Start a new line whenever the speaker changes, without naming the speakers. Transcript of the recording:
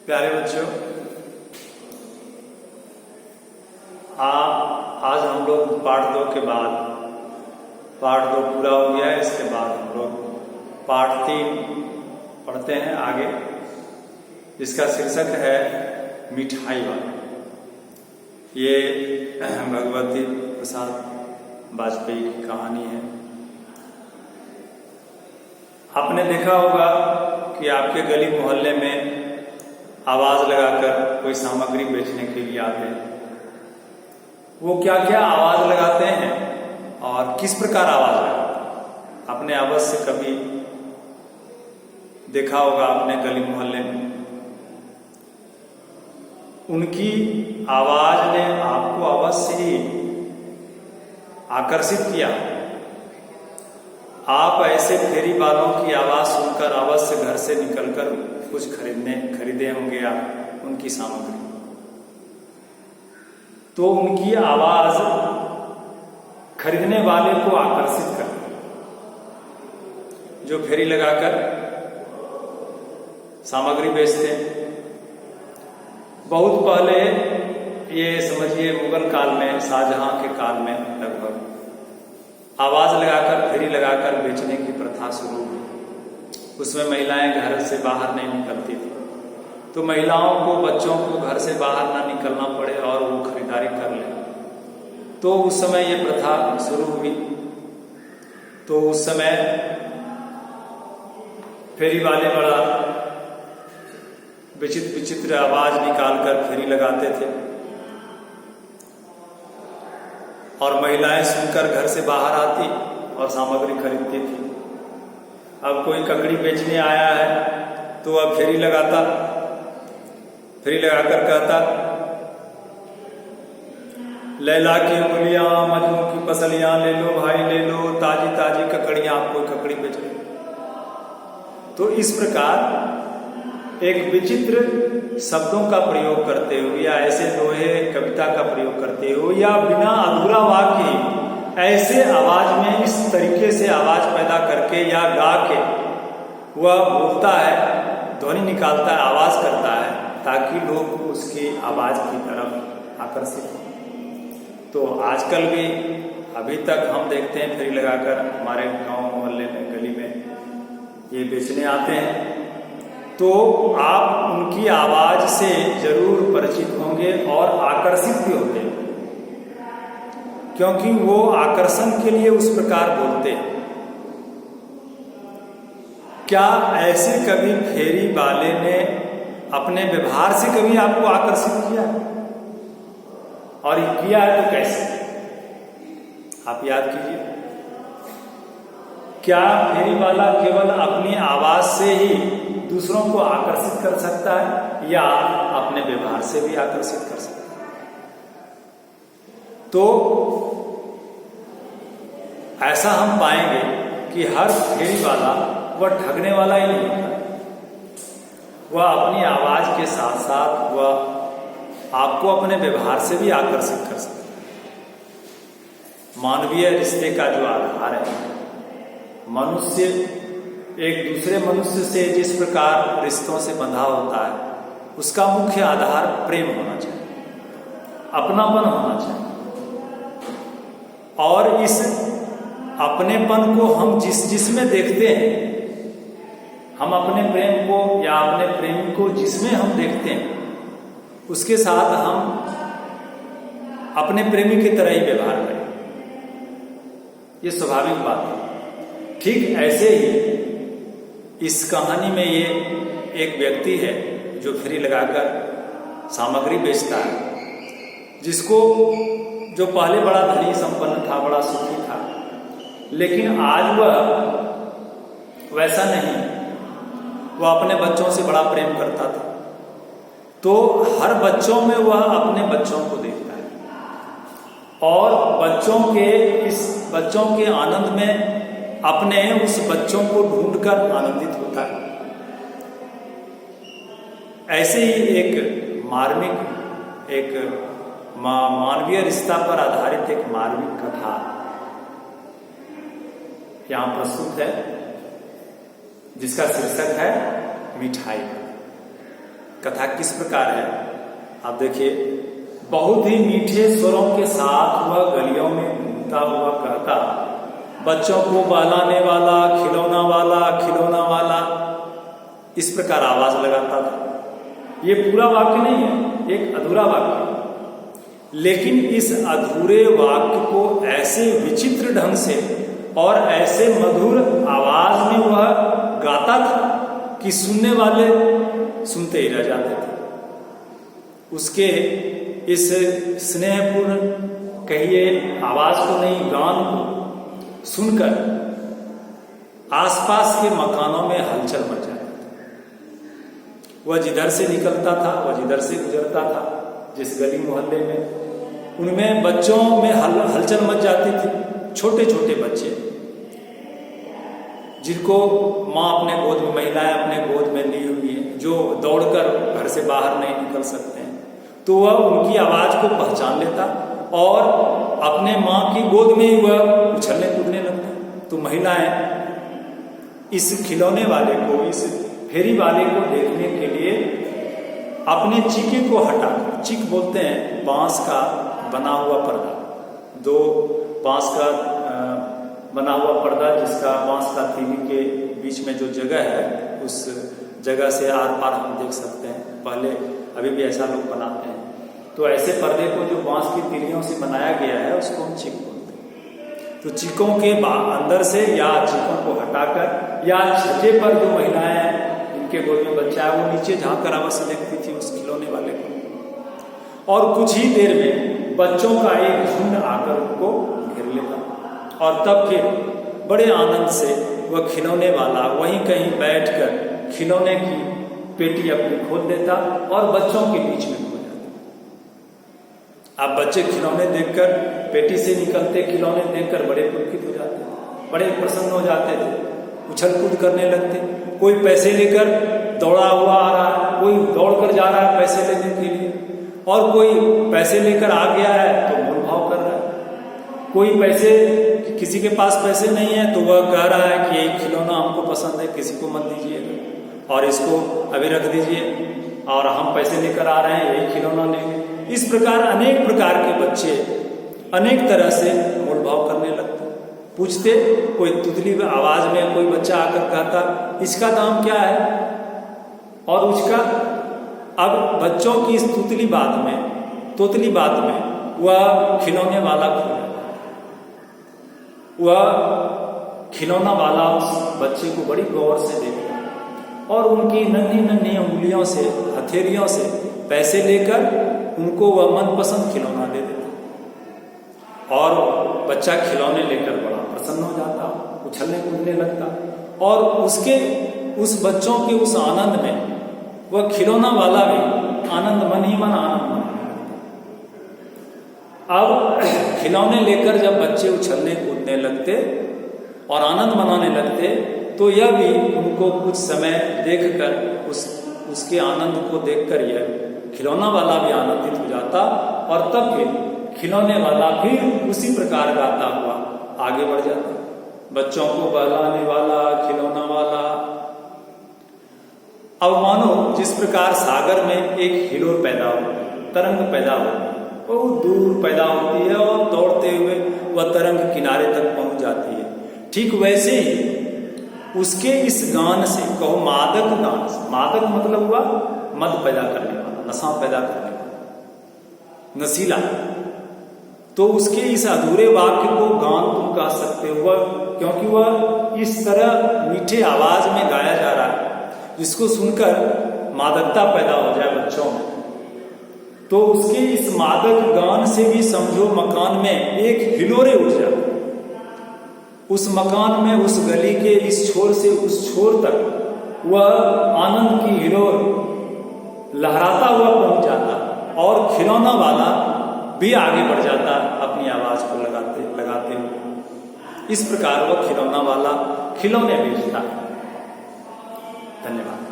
प्यारे बच्चों, आज हम लोग पाठ 2 के बाद, पाठ 2 पूरा हो गया है। इसके बाद हम लोग पाठ 3 पढ़ते हैं आगे, जिसका शीर्षक है मिठाई वाला। ये भगवती प्रसाद वाजपेयी की कहानी है। आपने देखा होगा कि आपके गली मोहल्ले में आवाज लगाकर कोई सामग्री बेचने के लिए आते हैं। वो क्या क्या आवाज लगाते हैं और किस प्रकार आवाज लगाते हैं, आपने अवश्य कभी देखा होगा अपने गली मोहल्ले में। उनकी आवाज ने आपको अवश्य ही आकर्षित किया। आप ऐसे फेरी वालों की आवाज सुनकर अवश्य घर से निकलकर कुछ खरीदे होंगे आप उनकी सामग्री। तो उनकी आवाज खरीदने वाले को आकर्षित करती, जो फेरी लगाकर सामग्री बेचते हैं। बहुत पहले, ये समझिए मुगल काल में, शाहजहां के काल में लगभग आवाज लगाकर, फेरी लगाकर बेचने की प्रथा शुरू हुई। उसमें महिलाएं घर से बाहर नहीं निकलती थी, तो महिलाओं को, बच्चों को घर से बाहर ना निकलना पड़े और वो खरीदारी कर ले। तो उस समय ये प्रथा शुरू हुई। तो उस समय फेरी वाले बड़ा विचित्र विचित्र आवाज निकालकर फेरी लगाते थे और महिलाएं सुनकर घर से बाहर आती और सामग्री खरीदती थी। अब कोई ककड़ी बेचने आया है तो अब फेरी लगाता, फेरी लगाकर कहता, लैला की उंगलियां, मजनू की पसलियां ले लो भाई, ले लो ताजी ताजी ककड़ियां, आपको ककड़ी बेच रही। तो इस प्रकार एक विचित्र शब्दों का प्रयोग करते हुए, या ऐसे दोहे कविता का प्रयोग करते हुए, या बिना अधूरा वाक्य ऐसे आवाज में इस तरीके से आवाज पैदा करके या गा के वह बोलता है, ध्वनि निकालता है, आवाज करता है, ताकि लोग उसकी आवाज की तरफ आकर्षित हो। तो आजकल भी अभी तक हम देखते हैं फेरी लगाकर हमारे गांव मोहल्ले में, गली में ये बेचने आते हैं। तो आप उनकी आवाज से जरूर परिचित होंगे और आकर्षित भी होते हैं, क्योंकि वो आकर्षण के लिए उस प्रकार बोलते हैं। क्या ऐसे कभी फेरी वाले ने अपने व्यवहार से कभी आपको आकर्षित किया है? और किया है तो कैसे? आप याद कीजिए। क्या फेरी वाला केवल अपनी आवाज से ही दूसरों को आकर्षित कर सकता है, या अपने व्यवहार से भी आकर्षित कर सकता है? तो ऐसा हम पाएंगे कि हर फेरी वाला वह ठगने वाला ही नहीं होता। वह अपनी आवाज के साथ साथ वह आपको अपने व्यवहार से भी आकर्षित कर सकता है। मानवीय रिश्ते का जो आधार है, मनुष्य एक दूसरे मनुष्य से जिस प्रकार रिश्तों से बंधा होता है, उसका मुख्य आधार प्रेम होना चाहिए, अपनापन होना चाहिए। और इस अपनेपन को हम जिसमें देखते हैं, हम अपने प्रेम को या अपने प्रेमी को जिसमें हम देखते हैं, उसके साथ हम अपने प्रेमी की तरह ही व्यवहार करें। ये स्वाभाविक बात है। ठीक ऐसे ही इस कहानी में ये एक व्यक्ति है जो फेरी लगाकर सामग्री बेचता है, जिसको, जो पहले बड़ा धनी संपन्न था, बड़ा सुखी था, लेकिन आज वह वैसा नहीं। वह अपने बच्चों से बड़ा प्रेम करता था। तो हर बच्चों में वह अपने बच्चों को देखता है और बच्चों के आनंद में अपने उस बच्चों को ढूंढकर आनंदित होता है। ऐसे ही एक मानवीय रिश्ता पर आधारित एक मार्मिक कथा यहां प्रस्तुत है, जिसका शीर्षक है मिठाई। कथा किस प्रकार है आप देखिए। बहुत ही मीठे स्वरों के साथ वह गलियों में घूमता हुआ कहता, बच्चों को बहलाने वाला, खिलौना वाला, खिलौना वाला, इस प्रकार आवाज लगाता था। ये पूरा वाक्य नहीं है, एक अधूरा वाक्य, लेकिन इस अधूरे वाक्य को ऐसे विचित्र ढंग से और ऐसे मधुर आवाज में वह गाता था कि सुनने वाले सुनते ही रह जाते थे। उसके इस स्नेहपूर्ण कहिए आवाज को नहीं, गान को सुनकर आसपास के मकानों में हलचल मच जाती थी। वह जिधर से निकलता था, वह जिधर से गुजरता था, जिस गली मोहल्ले में, उनमें बच्चों में हलचल मच जाती थी। छोटे छोटे बच्चे जिनको माँ अपने गोद में, महिलाएं अपने गोद में ली हुई है, जो दौड़कर घर से बाहर नहीं निकल सकते हैं, तो वह उनकी आवाज को पहचान लेता और अपने माँ की गोद में ही वह उछलने कूदने लगता। तो महिलाएं इस खिलौने वाले को, इस फेरी वाले को देखने के लिए अपने चीके को हटाकर, चीक बोलते हैं बांस का बना हुआ पर्दा, दो बांस का बना हुआ पर्दा जिसका बांस का तीली के बीच में जो जगह है, उस जगह से आर पार हम देख सकते हैं। पहले अभी भी ऐसा लोग बनाते हैं। तो ऐसे पर्दे को जो बांस की तीलियों से बनाया गया है उसको हम चीक बोलते हैं। तो चीकों के अंदर से या चीकों को हटाकर या छज्जे पर जो महिलाएं हैं जिनके गोद में बच्चा है, वो नीचे झाँक कर आवाज से देखती थी उस खिलौने वाले को, और कुछ ही देर में बच्चों का एक झुंड आकर उनको घेर लेता और तब फिर बड़े आनंद से वह खिलौने वाला वहीं कहीं बैठकर खिलौने की पेटी अपनी खोल देता और बच्चों के बीच में खो जाता। अब बच्चे खिलौने देखकर, पेटी से निकलते खिलौने देखकर बड़े पुलकित हो जाते, बड़े प्रसन्न हो जाते थे, उछल कूद करने लगते। कोई पैसे लेकर दौड़ा हुआ आ रहा है, कोई दौड़कर जा रहा है पैसे लेने के लिए, और कोई पैसे लेकर आ गया है तो मोल भाव कर रहा है। कोई पैसे, किसी के पास पैसे नहीं है तो वह कह रहा है कि यही खिलौना हमको पसंद है, किसी को मत दीजिएगा और इसको अभी रख दीजिए और हम पैसे लेकर आ रहे हैं, यही खिलौना लेंगे। इस प्रकार अनेक प्रकार के बच्चे अनेक तरह से मोल भाव करने लगते। पूछते, कोई तुतली आवाज में कोई बच्चा आकर कहता इसका दाम क्या है, और उसका, अब बच्चों की इस तोतली बात में वह खिलौने वाला खो जाता। वह खिलौना वाला उस बच्चे को बड़ी गौर से देखता और उनकी नन्ही नन्ही उंगलियों से, हथेलियों से पैसे लेकर उनको वह मनपसंद खिलौना दे देता और बच्चा खिलौने लेकर बड़ा प्रसन्न हो जाता, उछलने कूदने लगता और उस बच्चों के उस आनंद में वह खिलौना वाला भी आनंद मन ही मन आनंद मन। अब खिलौने लेकर जब बच्चे उछलने कूदने लगते और आनंद मनाने लगते तो यह भी उनको कुछ समय देखकर उसके आनंद को देखकर यह खिलौना वाला भी आनंदित हो जाता और तब फिर खिलौने वाला फिर उसी प्रकार गाता हुआ आगे बढ़ जाता। बच्चों को बहलाने वाला, खिलौना वाला। अब मानो जिस प्रकार सागर में एक हिलोर पैदा हो, तरंग पैदा हो, बहुत दूर पैदा होती है और दौड़ते हुए वह तरंग किनारे तक पहुंच जाती है, ठीक वैसे ही उसके इस गान से, कहो मादक गान से, मादक मतलब हुआ मद पैदा करने वाला, नशा पैदा करने वाला, नशीला, तो उसके इस अधूरे वाक्य को गान तुम कह सकते हो, क्योंकि वह इस तरह मीठे आवाज में गाया जा रहा है जिसको सुनकर मादकता पैदा हो जाए बच्चों में। तो उसके इस मादक गान से भी समझो मकान में एक हिलोरे उठ जाते, उस मकान में, उस गली के इस छोर से उस छोर तक वह आनंद की हिलोर लहराता हुआ पहुंच जाता और खिलौना वाला भी आगे बढ़ जाता अपनी आवाज को लगाते हुए। इस प्रकार वह खिलौना वाला खिलौने बेचता। धन्यवाद।